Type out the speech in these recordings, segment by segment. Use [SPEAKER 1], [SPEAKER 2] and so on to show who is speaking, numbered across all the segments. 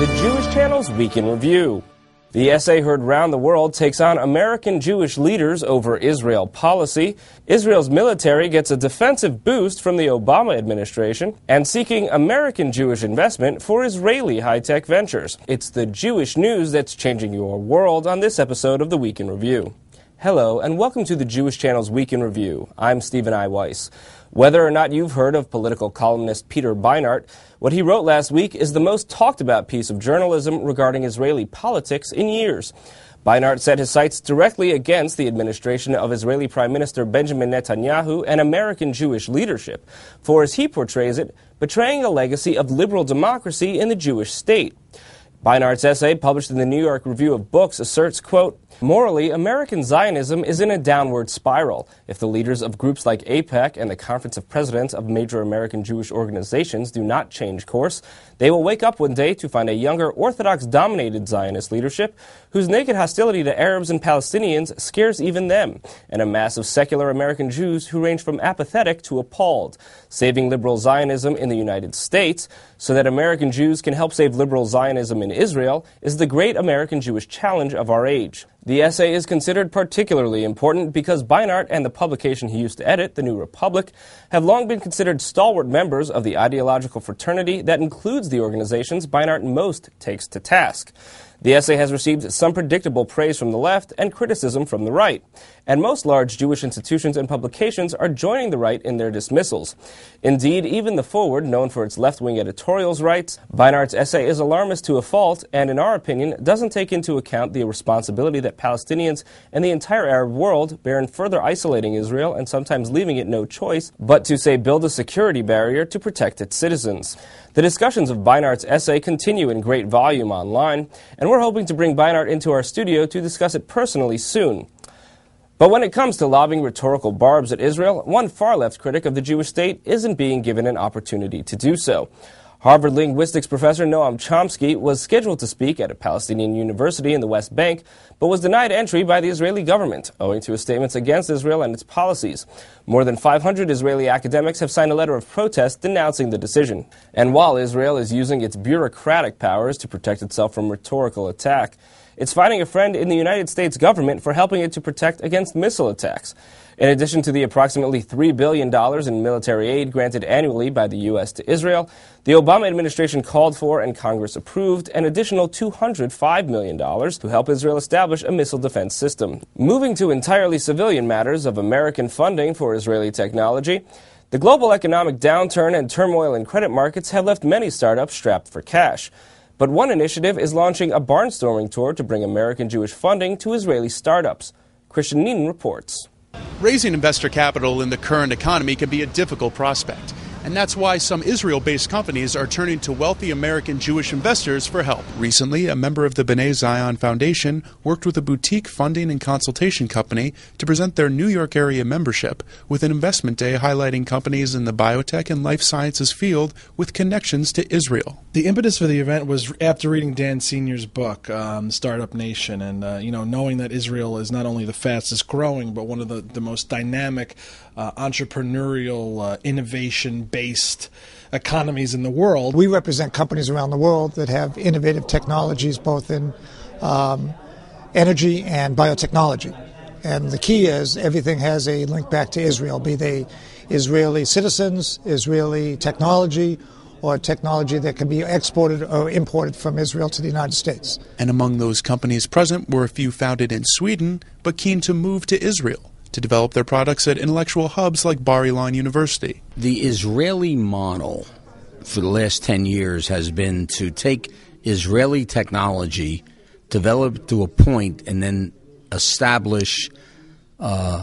[SPEAKER 1] the Jewish Channel's Week in Review. The essay heard round the world takes on American Jewish leaders over Israel policy. Israel's military gets a defensive boost from the Obama administration, and seeking American Jewish investment for Israeli high-tech ventures. It's the Jewish news that's changing your world on this episode of the Week in Review. Hello, and welcome to the Jewish Channel's Week in Review. I'm Stephen I. Weiss. Whether or not you've heard of political columnist Peter Beinart, what he wrote last week is the most talked about piece of journalism regarding Israeli politics in years. Beinart set his sights directly against the administration of Israeli Prime Minister Benjamin Netanyahu and American Jewish leadership for, as he portrays it, betraying a legacy of liberal democracy in the Jewish state. Beinart's essay, published in the New York Review of Books, asserts, quote, "Morally, American Zionism is in a downward spiral. If the leaders of groups like AIPAC and the Conference of Presidents of major American Jewish organizations do not change course, they will wake up one day to find a younger, Orthodox-dominated Zionist leadership whose naked hostility to Arabs and Palestinians scares even them, and a mass of secular American Jews who range from apathetic to appalled. Saving liberal Zionism in the United States so that American Jews can help save liberal Zionism in Israel is the great American Jewish challenge of our age." The essay is considered particularly important because Beinart and the publication he used to edit, The New Republic, have long been considered stalwart members of the ideological fraternity that includes the organizations Beinart most takes to task. The essay has received some predictable praise from the left and criticism from the right, and most large Jewish institutions and publications are joining the right in their dismissals. Indeed, even The Forward, known for its left-wing editorials, writes, "Beinart's essay is alarmist to a fault and, in our opinion, doesn't take into account the responsibility that Palestinians and the entire Arab world bear in further isolating Israel and sometimes leaving it no choice but to, say, build a security barrier to protect its citizens." The discussions of Beinart's essay continue in great volume online, and we're hoping to bring Beinart into our studio to discuss it personally soon. But when it comes to lobbing rhetorical barbs at Israel, one far-left critic of the Jewish state isn't being given an opportunity to do so. Harvard linguistics professor Noam Chomsky was scheduled to speak at a Palestinian university in the West Bank, but was denied entry by the Israeli government, owing to his statements against Israel and its policies. More than 500 Israeli academics have signed a letter of protest denouncing the decision. And while Israel is using its bureaucratic powers to protect itself from rhetorical attack, it's finding a friend in the United States government for helping it to protect against missile attacks. In addition to the approximately $3 billion in military aid granted annually by the U.S. to Israel, the Obama administration called for and Congress approved an additional $205 million to help Israel establish a missile defense system. Moving to entirely civilian matters of American funding for Israeli technology, the global economic downturn and turmoil in credit markets have left many startups strapped for cash. But one initiative is launching a barnstorming tour to bring American Jewish funding to Israeli startups. Christian Neen reports.
[SPEAKER 2] Raising investor capital in the current economy can be a difficult prospect, and that's why some Israel-based companies are turning to wealthy American Jewish investors for help. Recently, a member of the B'nai Zion Foundation worked with a boutique funding and consultation company to present their New York area membership with an investment day highlighting companies in the biotech and life sciences field with connections to Israel.
[SPEAKER 3] The impetus for the event was after reading Dan Senior's book, Startup Nation, and knowing that Israel is not only the fastest growing, but one of the most dynamic, entrepreneurial, innovation-based economies in the world.
[SPEAKER 4] We represent companies around the world that have innovative technologies both in energy and biotechnology. And the key is everything has a link back to Israel, be they Israeli citizens, Israeli technology, or technology that can be exported or imported from Israel to the United States.
[SPEAKER 2] And among those companies present were a few founded in Sweden, but keen to move to Israel to develop their products at intellectual hubs like Bar Ilan University.
[SPEAKER 5] The Israeli model for the last 10 years has been to take Israeli technology, develop it to a point, and then establish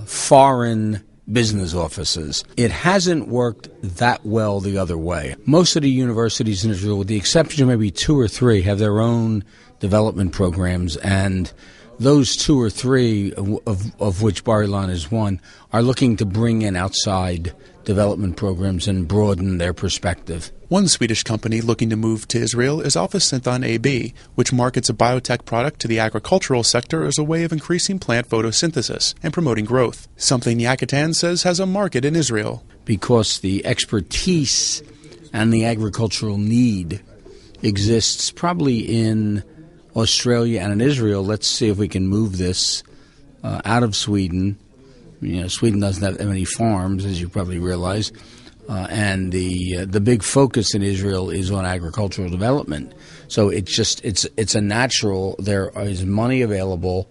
[SPEAKER 5] foreign business offices. It hasn't worked that well the other way. Most of the universities in Israel, with the exception of maybe 2 or 3, have their own development programs, and those 2 or 3, of which Bar Ilan is one, are looking to bring in outside development programs and broaden their perspective.
[SPEAKER 2] One Swedish company looking to move to Israel is Alpha Synthon AB, which markets a biotech product to the agricultural sector as a way of increasing plant photosynthesis and promoting growth, something Yakutan says has a market in Israel.
[SPEAKER 5] Because the expertise and the agricultural need exists probably in Australia and in Israel. Let's see if we can move this out of Sweden. Sweden doesn't have many farms, as you probably realize, and the big focus in Israel is on agricultural development. So it's a natural. There is money available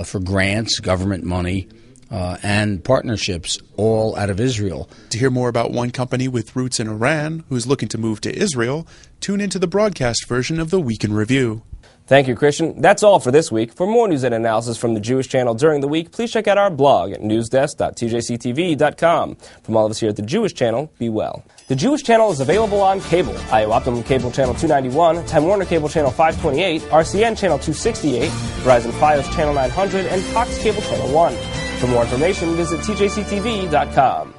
[SPEAKER 5] for grants, government money, and partnerships, all out of Israel.
[SPEAKER 2] To hear more about one company with roots in Iran who's looking to move to Israel, tune into the broadcast version of the Week in Review.
[SPEAKER 1] Thank you, Christian. That's all for this week. For more news and analysis from the Jewish Channel during the week, please check out our blog at newsdesk.tjctv.com. From all of us here at the Jewish Channel, be well. The Jewish Channel is available on cable: IO Optimum Cable Channel 291, Time Warner Cable Channel 528, RCN Channel 268, Verizon Fios Channel 900, and Cox Cable Channel 1. For more information, visit tjctv.com.